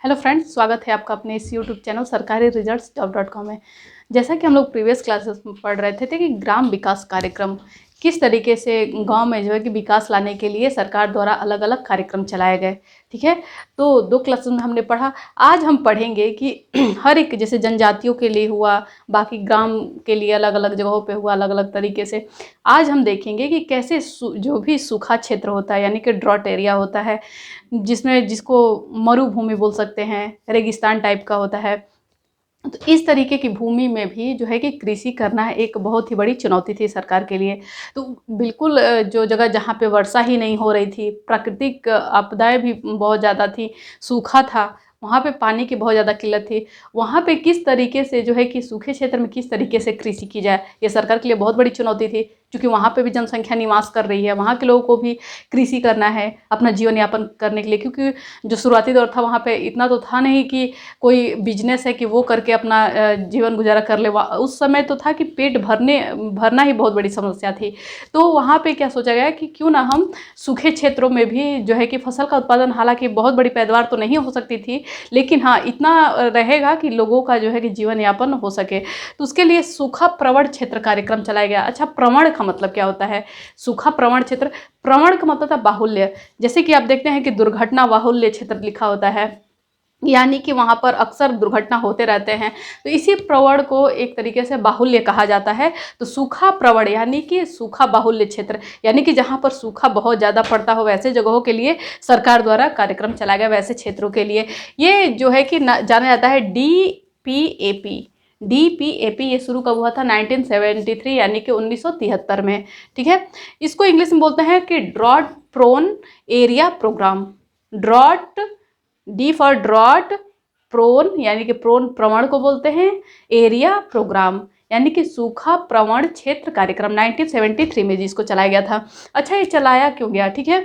Hello friends, स्वागत है आपका अपने इस यूट्यूब चैनल सरकारी रिजल्ट्स जॉब.com में। जैसा कि हम लोग प्रीवियस क्लासेस में पढ़ रहे थे कि ग्राम विकास कार्यक्रम किस तरीके से गांव में जो है कि विकास लाने के लिए सरकार द्वारा अलग अलग कार्यक्रम चलाए गए। ठीक है, तो 2 क्लासेस में हमने पढ़ा। आज हम पढ़ेंगे कि हर एक जैसे जनजातियों के लिए हुआ, बाकी ग्राम के लिए अलग अलग जगहों पे हुआ अलग अलग तरीके से। आज हम देखेंगे कि कैसे जो भी सूखा क्षेत्र होता है यानी कि ड्रॉट एरिया होता है, जिसको मरुभूमि बोल सकते हैं, रेगिस्तान टाइप का होता है, तो इस तरीके की भूमि में भी जो है कि कृषि करना एक बहुत ही बड़ी चुनौती थी सरकार के लिए। तो बिल्कुल जो जगह जहाँ पे वर्षा ही नहीं हो रही थी, प्राकृतिक आपदाएं भी बहुत ज़्यादा थी, सूखा था, वहाँ पे पानी की बहुत ज़्यादा किल्लत थी, वहाँ पे किस तरीके से जो है कि सूखे क्षेत्र में किस तरीके से कृषि की जाए, ये सरकार के लिए बहुत बड़ी चुनौती थी। क्योंकि वहाँ पे भी जनसंख्या निवास कर रही है, वहाँ के लोगों को भी कृषि करना है अपना जीवन यापन करने के लिए। क्योंकि जो शुरुआती दौर था वहाँ पे इतना तो था नहीं कि कोई बिजनेस है कि वो करके अपना जीवन गुजारा कर ले। उस समय तो था कि पेट भरना ही बहुत बड़ी समस्या थी। तो वहाँ पे क्या सोचा गया कि क्यों ना हम सूखे क्षेत्रों में भी जो है कि फसल का उत्पादन, हालांकि बहुत बड़ी पैदावार तो नहीं हो सकती थी, लेकिन हाँ इतना रहेगा कि लोगों का जो है कि जीवन यापन हो सके। तो उसके लिए सूखा प्रवण क्षेत्र कार्यक्रम चलाया गया। अच्छा, प्रवण का मतलब क्या होता है? सूखा प्रवण क्षेत्र, प्रवण का मतलब था बाहुल्य। जैसे कि आप देखते हैं कि दुर्घटना बाहुल्य क्षेत्र लिखा होता है, यानी कि वहाँ पर अक्सर दुर्घटना होते रहते हैं, तो इसी प्रवण को एक तरीके से बाहुल्य कहा जाता है। तो सूखा प्रवण यानी कि सूखा बाहुल्य क्षेत्र, यानी कि जहाँ पर सूखा बहुत ज़्यादा पड़ता हो वैसे जगहों के लिए सरकार द्वारा कार्यक्रम चलाया गया, वैसे क्षेत्रों के लिए। ये जो है कि जाना जाता है DPAP। ये शुरू कब हुआ था? 1973 यानी कि 1973 में। ठीक है, इसको इंग्लिश में बोलते हैं कि drought prone area program. Drought, D for drought, prone यानी कि प्रोन प्रवण को बोलते हैं, एरिया प्रोग्राम यानी कि सूखा प्रवण क्षेत्र कार्यक्रम 1973 में जिसको चलाया गया था। अच्छा, ये चलाया क्यों गया? ठीक है,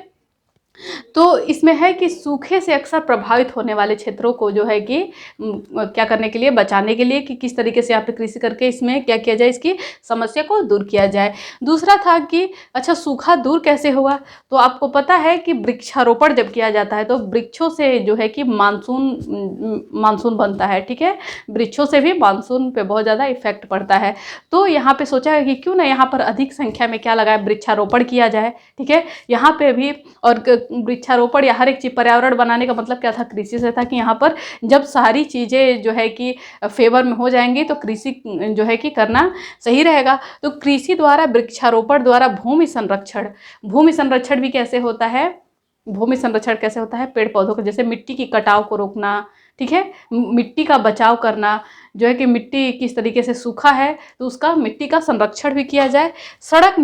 तो इसमें है कि सूखे से अक्सर प्रभावित होने वाले क्षेत्रों को जो है कि क्या करने के लिए, बचाने के लिए कि किस तरीके से यहाँ पे कृषि करके इसमें क्या किया जाए, इसकी समस्या को दूर किया जाए। दूसरा था कि अच्छा सूखा दूर कैसे हुआ? तो आपको पता है कि वृक्षारोपण जब किया जाता है तो वृक्षों से जो है कि मानसून बनता है। ठीक है, वृक्षों से भी मानसून पे बहुत ज़्यादा इफेक्ट पड़ता है। तो यहाँ पे सोचा है कि क्यों ना यहाँ पर अधिक संख्या में क्या लगाए, वृक्षारोपण किया जाए। ठीक है, यहाँ पे भी, और वृक्षारोपण या हर एक चीज पर्यावरण बनाने का मतलब क्या था? कृषि से था कि यहाँ पर जब सारी चीज़ें जो है कि फेवर में हो जाएंगी तो कृषि जो है कि करना सही रहेगा। तो कृषि द्वारा, वृक्षारोपण द्वारा भूमि संरक्षण भी कैसे होता है? भूमि संरक्षण कैसे होता है? पेड़ पौधों को, जैसे मिट्टी की कटाव को रोकना, ठीक है, मिट्टी का बचाव करना, जो है कि मिट्टी किस तरीके से सूखा है तो उसका मिट्टी का संरक्षण भी किया जाए। सड़क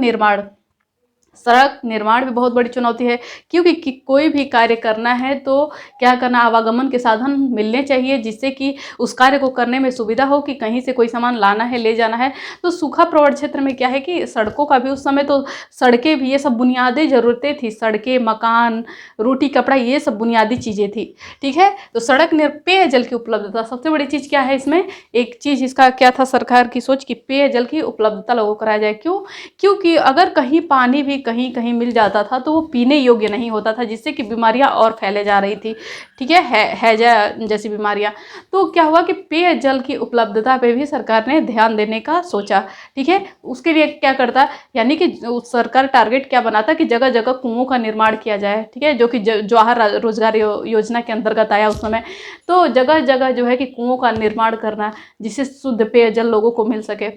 निर्माण भी बहुत बड़ी चुनौती है, क्योंकि कोई भी कार्य करना है तो क्या करना, आवागमन के साधन मिलने चाहिए जिससे कि उस कार्य को करने में सुविधा हो, कि कहीं से कोई सामान लाना है, ले जाना है। तो सूखा प्रवण क्षेत्र में क्या है कि सड़कों का भी, उस समय तो सड़कें भी, ये सब बुनियादी ज़रूरतें थी, सड़कें, मकान, रोटी कपड़ा, ये सब बुनियादी चीज़ें थी। ठीक है, तो पेयजल की उपलब्धता सबसे बड़ी चीज़ क्या है इसमें? एक चीज़ इसका क्या था सरकार की सोच, कि पेयजल की उपलब्धता लोगों को कराया जाए। क्योंकि अगर कहीं पानी भी कहीं कहीं मिल जाता था तो वो पीने योग्य नहीं होता था, जिससे कि बीमारियां और फैले जा रही थी। ठीक है, हैजा जैसी बीमारियां। तो क्या हुआ कि पेयजल की उपलब्धता पे भी सरकार ने ध्यान देने का सोचा। ठीक है, उसके लिए क्या करता, यानी कि सरकार टारगेट क्या बनाता कि जगह जगह कुओं का निर्माण किया जाए। ठीक है, जो कि जवाहर रोजगार योजना के अंतर्गत आया उस समय। तो जगह जगह जो है कि कुओं का निर्माण करना, जिससे शुद्ध पेयजल लोगों को मिल सके,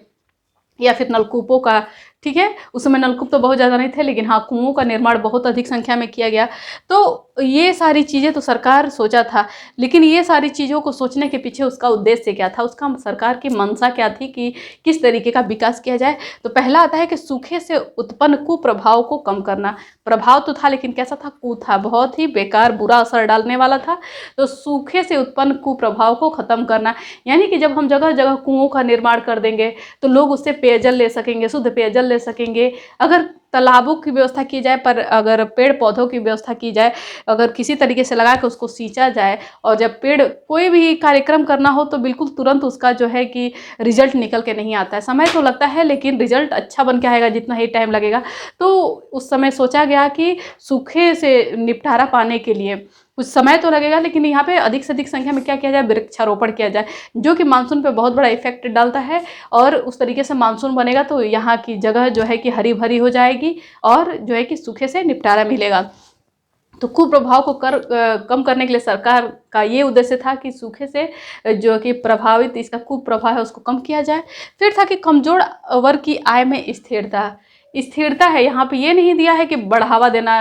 या फिर नलकूपों का। ठीक है, उस समय नलकूप तो बहुत ज़्यादा नहीं थे, लेकिन हाँ कुओं का निर्माण बहुत अधिक संख्या में किया गया। तो ये सारी चीज़ें तो सरकार सोचा था, लेकिन ये सारी चीज़ों को सोचने के पीछे उसका उद्देश्य क्या था, उसका सरकार की मंशा क्या थी कि किस तरीके का विकास किया जाए? तो पहला आता है कि सूखे से उत्पन्न कुप्रभाव को कम करना। प्रभाव तो था, लेकिन कैसा था? था, बहुत ही बेकार, बुरा असर डालने वाला था। तो सूखे से उत्पन्न कुप्रभाव को खत्म करना, यानी कि जब हम जगह जगह कुओं का निर्माण कर देंगे तो लोग उससे पेयजल ले सकेंगे, शुद्ध पेयजल ले सकेंगे। अगर तालाबों की व्यवस्था की जाए, पर अगर पेड़ पौधों की व्यवस्था की जाए, अगर किसी तरीके से लगा के उसको सींचा जाए, और जब पेड़, कोई भी कार्यक्रम करना हो तो बिल्कुल तुरंत उसका जो है कि रिजल्ट निकल के नहीं आता है। समय तो लगता है लेकिन रिजल्ट अच्छा बन के आएगा जितना ही टाइम लगेगा। तो उस समय सोचा गया कि सूखे से निपटारा पाने के लिए कुछ समय तो लगेगा, लेकिन यहाँ पे अधिक से अधिक संख्या में क्या किया जाए, वृक्षारोपण किया जाए, जो कि मानसून पे बहुत बड़ा इफेक्ट डालता है। और उस तरीके से मानसून बनेगा तो यहाँ की जगह जो है कि हरी भरी हो जाएगी और जो है कि सूखे से निपटारा मिलेगा। तो कुप्रभाव को कम करने के लिए सरकार का ये उद्देश्य था कि सूखे से जो कि प्रभावित इसका कुप्रभाव है उसको कम किया जाए। फिर था कि कमजोर वर्ग की आय में स्थिरता है। यहाँ पे ये नहीं दिया है कि बढ़ावा देना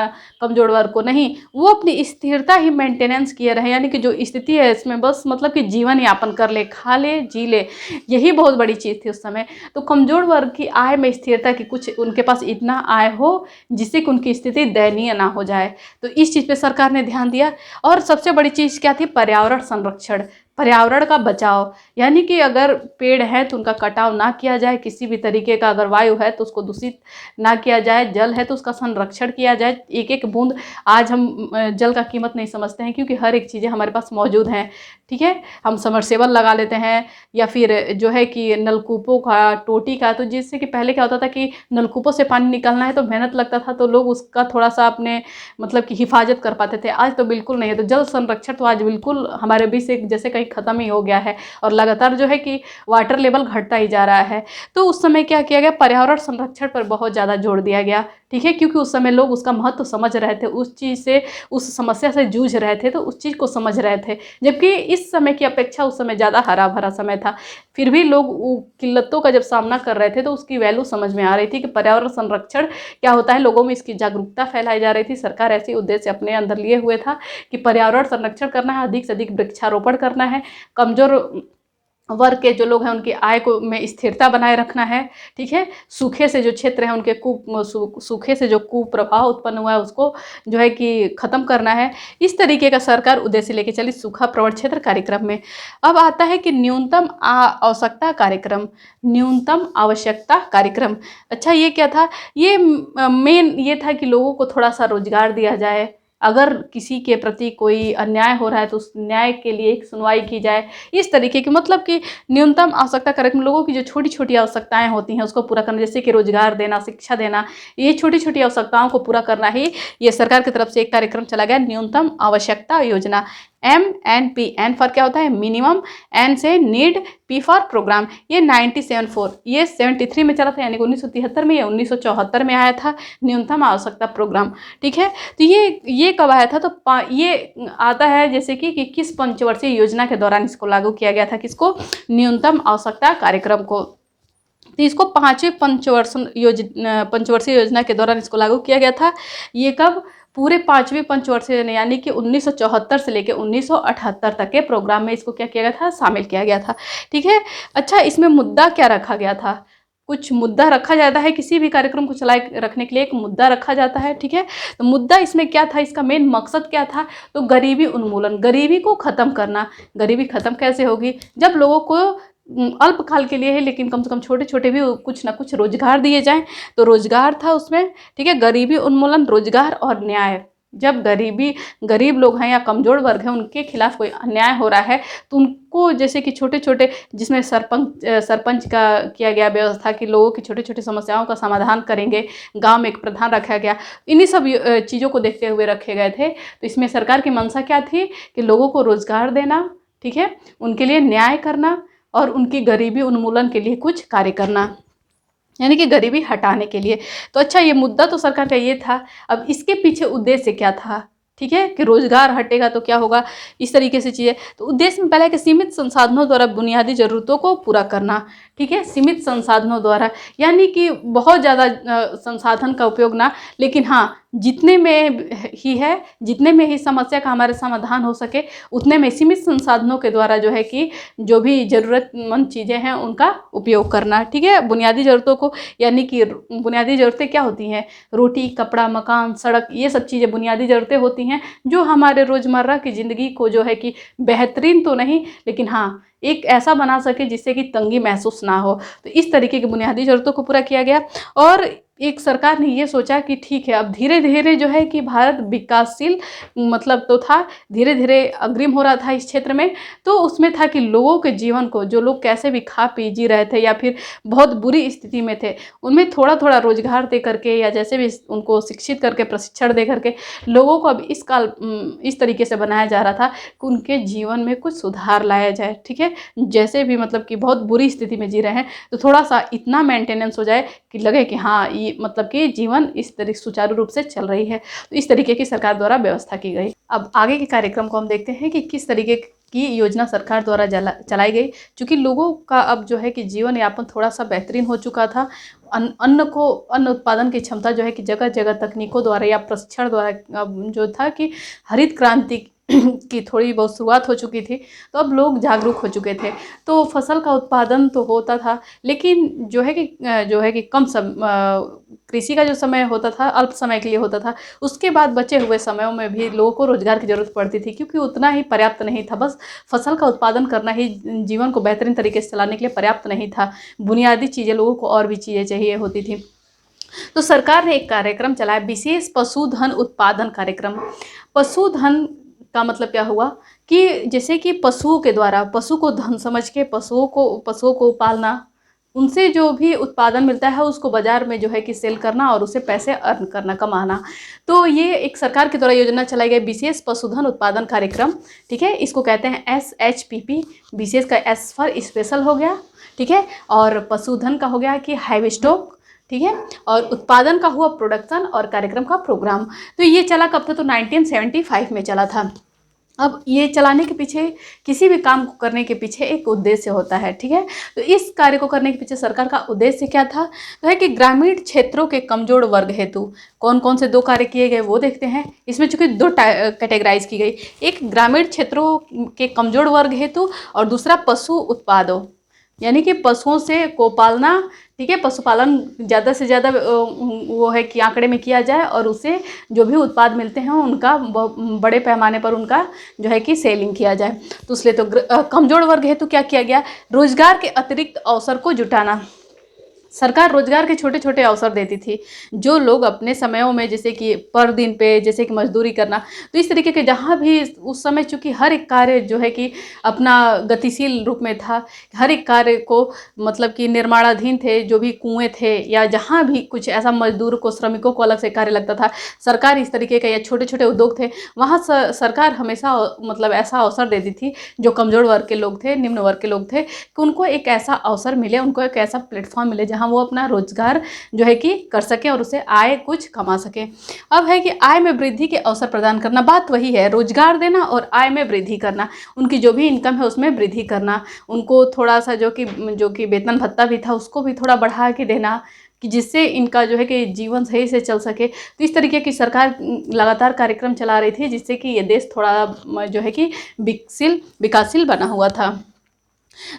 कमजोर वर्ग को, नहीं, वो अपनी स्थिरता ही मेंटेनेंस किए रहे, यानी कि जो स्थिति है इसमें बस मतलब कि जीवन यापन कर ले, खा ले, जी ले, यही बहुत बड़ी चीज़ थी उस समय। तो कमजोर वर्ग की आय में स्थिरता की, कुछ उनके पास इतना आय हो जिससे कि उनकी स्थिति दयनीय ना हो जाए, तो इस चीज़ पे सरकार ने ध्यान दिया। और सबसे बड़ी चीज़ क्या थी, पर्यावरण संरक्षण, पर्यावरण का बचाव, यानी कि अगर पेड़ है तो उनका कटाव ना किया जाए, किसी भी तरीके का, अगर वायु है तो उसको दूषित ना किया जाए, जल है तो उसका संरक्षण किया जाए। एक एक बूंद, आज हम जल का कीमत नहीं समझते हैं क्योंकि हर एक चीज़ें हमारे पास मौजूद हैं, ठीक है, हम समरसेबल लगा लेते हैं या फिर जो है कि नलकूपों का, टोटी का, तो जिससे कि पहले क्या होता था कि नलकूपों से पानी निकालना है तो मेहनत लगता था, तो लोग उसका थोड़ा सा अपने मतलब कि हिफाजत कर पाते थे। आज तो बिल्कुल नहीं है, तो जल संरक्षण तो आज बिल्कुल हमारे बीच से जैसे कहीं ख़त्म ही हो गया है और लगातार जो है कि वाटर लेवल घटता ही जा रहा है। तो उस समय क्या किया गया, पर्यावरण संरक्षण पर बहुत ज़्यादा जोर दिया गया, ठीक है, क्योंकि उस समय लोग उसका महत्व समझ रहे थे, उस चीज़ से, उस समस्या से जूझ रहे थे, तो उस चीज़ को समझ रहे थे। जबकि इस समय की अपेक्षा उस समय ज़्यादा हरा भरा समय था, फिर भी लोग किल्लतों का जब सामना कर रहे थे तो उसकी वैल्यू समझ में आ रही थी कि पर्यावरण संरक्षण क्या होता है, लोगों में इसकी जागरूकता फैलाई जा रही थी। सरकार ऐसी उद्देश्य अपने अंदर लिए हुए था कि पर्यावरण संरक्षण करना है, अधिक से अधिक वृक्षारोपण करना है, कमजोर वर्ग के जो लोग हैं उनकी आय को में स्थिरता बनाए रखना है, ठीक है, सूखे से जो क्षेत्र हैं उनके सूखे से जो कुप्रभाव उत्पन्न हुआ है उसको जो है कि ख़त्म करना है। इस तरीके का सरकार उद्देश्य लेके चली सूखा प्रवण क्षेत्र कार्यक्रम में। अब आता है कि न्यूनतम आवश्यकता कार्यक्रम, न्यूनतम आवश्यकता कार्यक्रम। अच्छा, ये क्या था, ये मेन ये था कि लोगों को थोड़ा सा रोजगार दिया जाए, अगर किसी के प्रति कोई अन्याय हो रहा है तो उस न्याय के लिए एक सुनवाई की जाए, इस तरीके की, मतलब कि न्यूनतम आवश्यकता कार्यक्रम, लोगों की जो छोटी छोटी आवश्यकताएं होती हैं उसको पूरा करना, जैसे कि रोजगार देना, शिक्षा देना, ये छोटी छोटी आवश्यकताओं को पूरा करना ही ये सरकार की तरफ से एक कार्यक्रम चला गया, न्यूनतम आवश्यकता योजना। MNP, एन फॉर क्या होता है, मिनिमम, एन से नीड, पी फॉर प्रोग्राम। ये 1974, ये 73 में चला था, यानी कि 1973 में, ये 1974 में आया था न्यूनतम आवश्यकता प्रोग्राम, ठीक है। तो ये कब आया था, तो ये आता है जैसे कि किस पंचवर्षीय योजना के दौरान इसको लागू किया गया था, किसको, न्यूनतम आवश्यकता कार्यक्रम को। तो इसको पाँचवें पंचवर्षीय योजना के दौरान इसको लागू किया गया था। ये कब, पूरे पाँचवें पंचवर्षीय योजना, यानी कि 1974 से लेकर 1978 तक के प्रोग्राम में इसको क्या किया गया था, शामिल किया गया था, ठीक है। अच्छा, इसमें मुद्दा क्या रखा गया था, कुछ मुद्दा रखा जाता है, किसी भी कार्यक्रम को चलाए रखने के लिए एक मुद्दा रखा जाता है, ठीक है। तो मुद्दा इसमें क्या था, इसका मेन मकसद क्या था, तो गरीबी उन्मूलन, गरीबी को ख़त्म करना। गरीबी ख़त्म कैसे होगी, जब लोगों को अल्पकाल के लिए है लेकिन कम से कम छोटे छोटे भी कुछ ना कुछ रोजगार दिए जाएं, तो रोजगार था उसमें, ठीक है। गरीबी उन्मूलन, रोजगार और न्याय, जब गरीब लोग हैं या कमजोर वर्ग है उनके खिलाफ कोई अन्याय हो रहा है तो उनको, जैसे कि छोटे छोटे, जिसमें सरपंच का किया गया व्यवस्था कि लोगों की छोटी छोटी समस्याओं का समाधान करेंगे, गांव में एक प्रधान रखा गया, इन्हीं सब चीज़ों को देखते हुए रखे गए थे। तो इसमें सरकार की मंशा क्या थी कि लोगों को रोजगार देना, ठीक है, उनके लिए न्याय करना और उनकी गरीबी उन्मूलन के लिए कुछ कार्य करना, यानी कि गरीबी हटाने के लिए। तो अच्छा, ये मुद्दा तो सरकार का ये था। अब इसके पीछे उद्देश्य क्या था, ठीक है, कि रोजगार हटेगा तो क्या होगा, इस तरीके से चीज़ें। तो उद्देश्य में पहला है कि सीमित संसाधनों द्वारा बुनियादी जरूरतों को पूरा करना, ठीक है, सीमित संसाधनों द्वारा, यानी कि बहुत ज़्यादा संसाधन का उपयोग ना, लेकिन हाँ जितने में ही समस्या का हमारे समाधान हो सके उतने में, सीमित संसाधनों के द्वारा जो है कि जो भी ज़रूरतमंद चीज़ें हैं उनका उपयोग करना, ठीक है। बुनियादी ज़रूरतों को, यानी कि बुनियादी ज़रूरतें क्या होती हैं, रोटी, कपड़ा, मकान, सड़क, ये सब चीज़ें बुनियादी ज़रूरतें होती हैं जो हमारे रोज़मर्रा की ज़िंदगी को जो है कि बेहतरीन तो नहीं लेकिन हाँ एक ऐसा बना सके जिससे कि तंगी महसूस ना हो। तो इस तरीके की बुनियादी ज़रूरतों को पूरा किया गया। और एक सरकार ने ये सोचा कि ठीक है, अब धीरे-धीरे जो है कि भारत विकासशील मतलब तो था, धीरे-धीरे अग्रिम हो रहा था इस क्षेत्र में। तो उसमें था कि लोगों के जीवन को, जो लोग कैसे भी खा पी जी रहे थे या फिर बहुत बुरी स्थिति में थे, उनमें थोड़ा-थोड़ा रोज़गार दे करके या जैसे भी उनको शिक्षित करके, प्रशिक्षण दे करके लोगों को अब इस तरीके से बनाया जा रहा था कि उनके जीवन में कुछ सुधार लाया जाए, ठीक है? जैसे भी मतलब कि बहुत बुरी स्थिति में जी रहे हैं, तो थोड़ा-सा इतना मेंटेनेंस हो जाए कि लगे कि हाँ, ये मतलब कि जीवन इस तरह सुचारू रूप से चल रही है। तो इस तरीके की सरकार द्वारा व्यवस्था की गई। अब आगे के कार्यक्रम को हम देखते हैं कि किस तरीके की योजना सरकार द्वारा चलाई गई। चूँकि लोगों का अब जो है कि जीवन यापन थोड़ा-सा बेहतरीन हो चुका था। अन्न उत्पादन की क्षमता जो है कि जगह-जगह तकनीकों द्वारा या प्रशिक्षण द्वारा अब जो था कि हरित क्रांति की थोड़ी बहुत शुरुआत हो चुकी थी, तो अब लोग जागरूक हो चुके थे। तो फसल का उत्पादन तो होता था, लेकिन जो है कि कृषि का जो समय होता था, अल्प समय के लिए होता था। उसके बाद बचे हुए समयों में भी लोगों को रोज़गार की ज़रूरत पड़ती थी, क्योंकि उतना ही पर्याप्त नहीं था। बस फसल का उत्पादन करना ही जीवन को बेहतरीन तरीके से चलाने के लिए पर्याप्त नहीं था। बुनियादी चीज़ें, लोगों को और भी चीज़ें चाहिए होती थी। तो सरकार ने एक कार्यक्रम चलाया, विशेष पशुधन उत्पादन कार्यक्रम। पशुधन का मतलब क्या हुआ कि जैसे कि पशुओं के द्वारा, पशु को धन समझ के पशुओं को पालना, उनसे जो भी उत्पादन मिलता है उसको बाज़ार में जो है कि सेल करना और उससे पैसे अर्न करना, कमाना। तो ये एक सरकार के द्वारा योजना चलाई गई, विशेष पशुधन उत्पादन कार्यक्रम, ठीक है? इसको कहते हैं SHPP। विशेष का S फॉर स्पेशल हो गया, ठीक है? और पशुधन का हो गया कि हाइव स्टॉक, ठीक है? और उत्पादन का हुआ प्रोडक्शन, और कार्यक्रम का प्रोग्राम। तो ये चला कब था? तो 1975 में चला था। अब ये चलाने के पीछे, किसी भी काम को करने के पीछे एक उद्देश्य होता है, ठीक है? तो इस कार्य को करने के पीछे सरकार का उद्देश्य क्या था? तो है कि ग्रामीण क्षेत्रों के कमजोर वर्ग हेतु कौन कौन से 2 कार्य किए गए वो देखते हैं। इसमें चूंकि 2 कैटेगराइज की गई, एक ग्रामीण क्षेत्रों के कमजोर वर्ग हेतु और दूसरा पशु उत्पादों, यानी कि पशुओं से को पालना, ठीक है? पशुपालन ज़्यादा से ज़्यादा वो है कि आंकड़े में किया जाए, और उससे जो भी उत्पाद मिलते हैं उनका बड़े पैमाने पर उनका जो है कि सेलिंग किया जाए। तो इसलिए तो कमजोर वर्ग हेतु क्या किया गया? रोजगार के अतिरिक्त अवसर को जुटाना। सरकार रोजगार के छोटे छोटे अवसर देती थी, जो लोग अपने समयों में जैसे कि पर दिन पे जैसे कि मजदूरी करना, तो इस तरीके के जहाँ भी उस समय, चूँकि हर एक कार्य जो है कि अपना गतिशील रूप में था, हर एक कार्य को मतलब कि निर्माणाधीन थे, जो भी कुएँ थे या जहाँ भी कुछ ऐसा मजदूर को, श्रमिकों को अलग से कार्य लगता था, सरकार इस तरीके का या छोटे छोटे उद्योग थे, वहाँ सरकार हमेशा मतलब ऐसा अवसर देती थी जो कमज़ोर वर्ग के लोग थे, निम्न वर्ग के लोग थे, कि उनको एक ऐसा अवसर मिले, उनको एक ऐसा प्लेटफॉर्म मिले जहाँ वो अपना रोजगार जो है कि कर सके और उसे आय कुछ कमा सके। अब है कि आय में वृद्धि के अवसर प्रदान करना, बात वही है, रोजगार देना और आय में वृद्धि करना, उनकी जो भी इनकम है उसमें वृद्धि करना, उनको थोड़ा सा जो कि वेतन भत्ता भी था उसको भी थोड़ा बढ़ा के देना, कि जिससे इनका जो है कि जीवन सही से चल सके। तो इस तरीके की सरकार लगातार कार्यक्रम चला रही थी, जिससे कि ये देश थोड़ा जो है कि विकासशील बना हुआ था।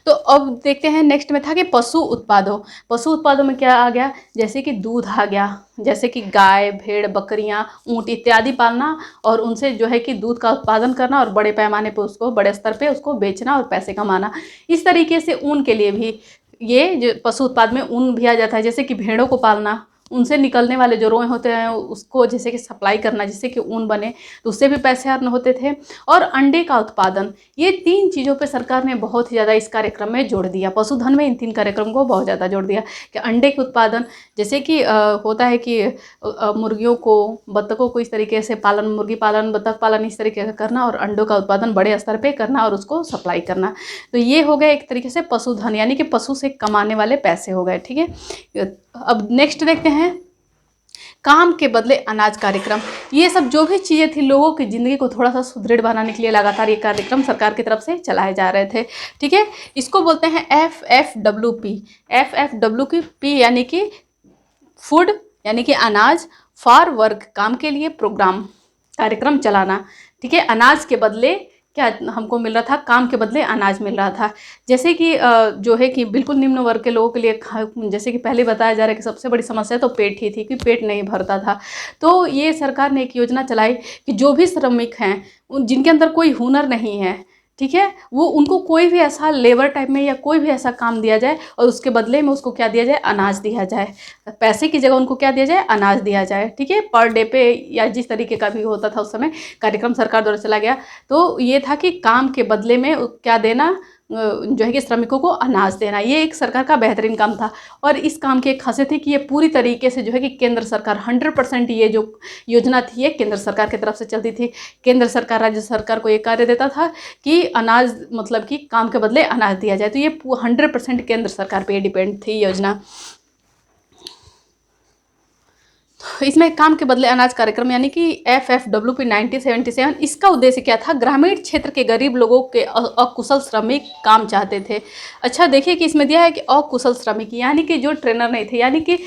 तो अब देखते हैं, नेक्स्ट में था कि पशु उत्पादों में क्या आ गया? जैसे कि दूध आ गया, जैसे कि गाय, भेड़, बकरियां, ऊंट इत्यादि पालना, और उनसे जो है कि दूध का उत्पादन करना और बड़े पैमाने पर उसको, बड़े स्तर पे उसको बेचना और पैसे कमाना। इस तरीके से ऊन के लिए भी, ये जो पशु उत्पाद में ऊन भी आ जाता है, जैसे कि भेड़ों को पालना, उनसे निकलने वाले जो रोए होते हैं उसको जैसे कि सप्लाई करना, जिससे कि ऊन बने, तो उससे भी पैसे अर्न होते थे। और अंडे का उत्पादन, ये 3 चीज़ों पे सरकार ने बहुत ही ज़्यादा इस कार्यक्रम में जोड़ दिया। पशुधन में इन 3 कार्यक्रम को बहुत ज़्यादा जोड़ दिया कि अंडे के उत्पादन, जैसे कि होता है कि मुर्गियों को, बत्तखों को इस तरीके से पालन, मुर्गी पालन, बत्तख पालन इस तरीके से करना, और अंडों का उत्पादन बड़े स्तर पर करना और उसको सप्लाई करना। तो ये हो गया एक तरीके से पशुधन, यानी कि पशु से कमाने वाले पैसे हो गए, ठीक है? अब नेक्स्ट देखते हैं, काम के बदले अनाज कार्यक्रम। ये सब जो भी चीज़ें थी, लोगों की ज़िंदगी को थोड़ा सा सुदृढ़ बनाने के लिए लगातार ये कार्यक्रम सरकार की तरफ से चलाए जा रहे थे, ठीक है? इसको बोलते हैं FFWP। FFWP यानी कि फूड, यानी कि अनाज, फॉर वर्क, काम के लिए प्रोग्राम, कार्यक्रम चलाना, ठीक है? अनाज के बदले क्या हमको मिल रहा था? काम के बदले अनाज मिल रहा था। जैसे कि जो है कि बिल्कुल निम्न वर्ग के लोगों के लिए, जैसे कि पहले बताया जा रहा है कि सबसे बड़ी समस्या तो पेट ही थी, कि पेट नहीं भरता था। तो ये सरकार ने एक योजना चलाई कि जो भी श्रमिक हैं, जिनके अंदर कोई हुनर नहीं है, ठीक है, वो उनको कोई भी ऐसा लेबर टाइप में या कोई भी ऐसा काम दिया जाए और उसके बदले में उसको क्या दिया जाए, अनाज दिया जाए। पैसे की जगह उनको क्या दिया जाए, अनाज दिया जाए। ठीक है, पर डे पे या जिस तरीके का भी होता था उस समय कार्यक्रम सरकार द्वारा चला गया, तो ये था कि काम के बदले में क्या देना, जो है कि श्रमिकों को अनाज देना। ये एक सरकार का बेहतरीन काम था। और इस काम की एक खासियत थी कि ये पूरी तरीके से जो है कि केंद्र सरकार 100% ये जो योजना थी ये केंद्र सरकार की तरफ से चलती थी। केंद्र सरकार राज्य सरकार को ये कार्य देता था कि अनाज मतलब कि काम के बदले अनाज दिया जाए। तो ये 100% केंद्र सरकार पे डिपेंड थी योजना। इसमें काम के बदले अनाज कार्यक्रम यानी कि FFWP 1977, इसका उद्देश्य क्या था, ग्रामीण क्षेत्र के गरीब लोगों के अकुशल श्रमिक काम चाहते थे। अच्छा देखिए कि इसमें दिया है कि अकुशल श्रमिक यानी कि जो ट्रेनर नहीं थे, यानी कि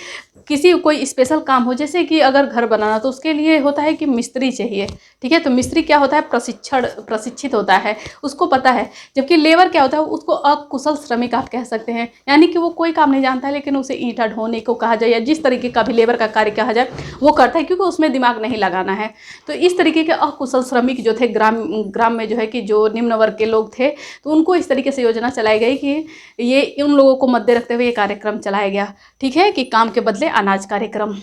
किसी कोई स्पेशल काम हो, जैसे कि अगर घर बनाना तो उसके लिए होता है कि मिस्त्री चाहिए। ठीक है, तो मिस्त्री क्या होता है, प्रशिक्षित होता है, उसको पता है। जबकि लेबर क्या होता है, उसको अकुशल श्रमिक आप कह सकते हैं, यानी कि वो कोई काम नहीं जानता है लेकिन उसे ईंटा ढोने को कहा जाए या जिस तरीके का भी लेबर का कार्य कहा जाए वो करता है, क्योंकि उसमें दिमाग नहीं लगाना है। तो इस तरीके के अकुशल श्रमिक जो थे ग्राम में जो है कि जो निम्न वर्ग के लोग थे, तो उनको इस तरीके से योजना चलाई गई कि ये उन लोगों को मद्दे रखते हुए ये कार्यक्रम चलाया गया। ठीक है, कि काम के बदले अनाज कार्यक्रम,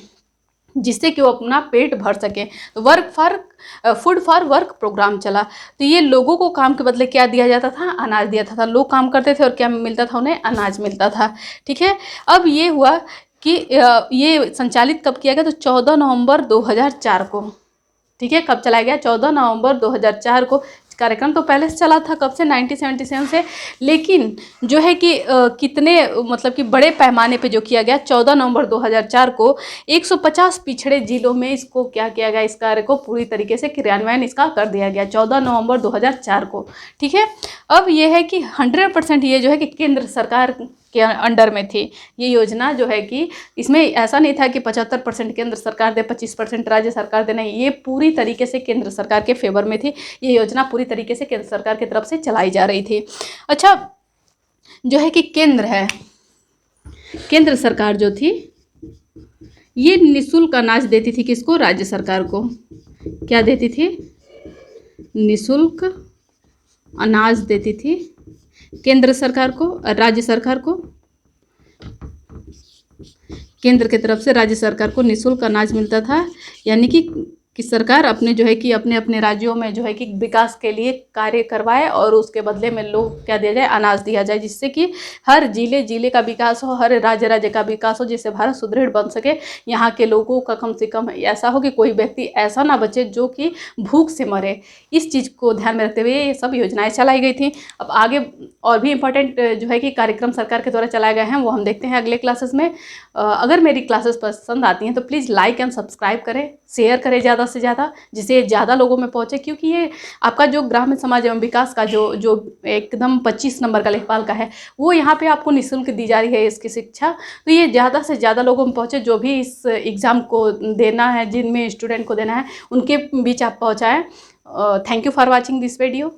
जिससे कि वो अपना पेट भर सकें। तो फूड फॉर वर्क प्रोग्राम चला। तो ये लोगों को काम के बदले क्या दिया जाता था, अनाज दिया था। लोग काम करते थे और क्या मिलता था उन्हें, अनाज मिलता था। ठीक है, अब ये हुआ कि ये संचालित कब किया गया, तो 14 नवंबर 2004 को। ठीक है, कब चलाया गया, 14 नवंबर 2004 को। कार्यक्रम तो पहले से चला था, कब से, 1977 से, लेकिन जो है कि कितने मतलब कि बड़े पैमाने पे जो किया गया 14 नवंबर 2004 को 150 पिछड़े जिलों में इसको क्या किया गया, इस कार्य को पूरी तरीके से क्रियान्वयन इसका कर दिया गया 14 नवंबर 2004 को। ठीक है, अब ये है कि 100% ये जो है कि केंद्र सरकार के अंडर में थी ये योजना, जो है कि इसमें ऐसा नहीं था कि 75% केंद्र सरकार दे 25% राज्य सरकार दे, नहीं, ये पूरी तरीके से केंद्र सरकार के फेवर में थी। ये योजना पूरी तरीके से केंद्र सरकार की तरफ से चलाई जा रही थी। अच्छा, जो है कि केंद्र सरकार जो थी ये निःशुल्क अनाज देती थी, किसको, राज्य सरकार को। क्या देती थी, निःशुल्क अनाज देती थी केंद्र सरकार को, राज्य सरकार को। केंद्र की तरफ से राज्य सरकार को निःशुल्क अनाज मिलता था, यानी कि सरकार अपने जो है कि अपने अपने राज्यों में जो है कि विकास के लिए कार्य करवाए और उसके बदले में लोग क्या दिया जाए, अनाज दिया जाए, जिससे कि हर जिले का विकास हो, हर राज्य का विकास हो, जिससे भारत सुदृढ़ बन सके। यहाँ के लोगों का कम से कम ऐसा हो कि कोई व्यक्ति ऐसा ना बचे जो कि भूख से मरे। इस चीज़ को ध्यान में रखते हुए ये सब योजनाएं चलाई गई थी। अब आगे और भी इम्पोर्टेंट जो है कि कार्यक्रम सरकार के द्वारा चलाए गए हैं वो हम देखते हैं अगले क्लासेस में। अगर मेरी क्लासेस पसंद आती हैं तो प्लीज़ लाइक एंड सब्सक्राइब करें, शेयर करें ज़्यादा से ज़्यादा, जिससे ज़्यादा लोगों में पहुँचे, क्योंकि ये आपका जो ग्रामीण समाज एवं विकास का जो एकदम 25 नंबर का लेखपाल का है वो यहाँ पे आपको निःशुल्क दी जा रही है इसकी शिक्षा। तो ये ज़्यादा से ज़्यादा लोगों में पहुँचे, जो भी इस एग्ज़ाम को देना है, जिनमें स्टूडेंट को देना है, उनके बीच आप पहुँचाएँ। Thank you for watching this video.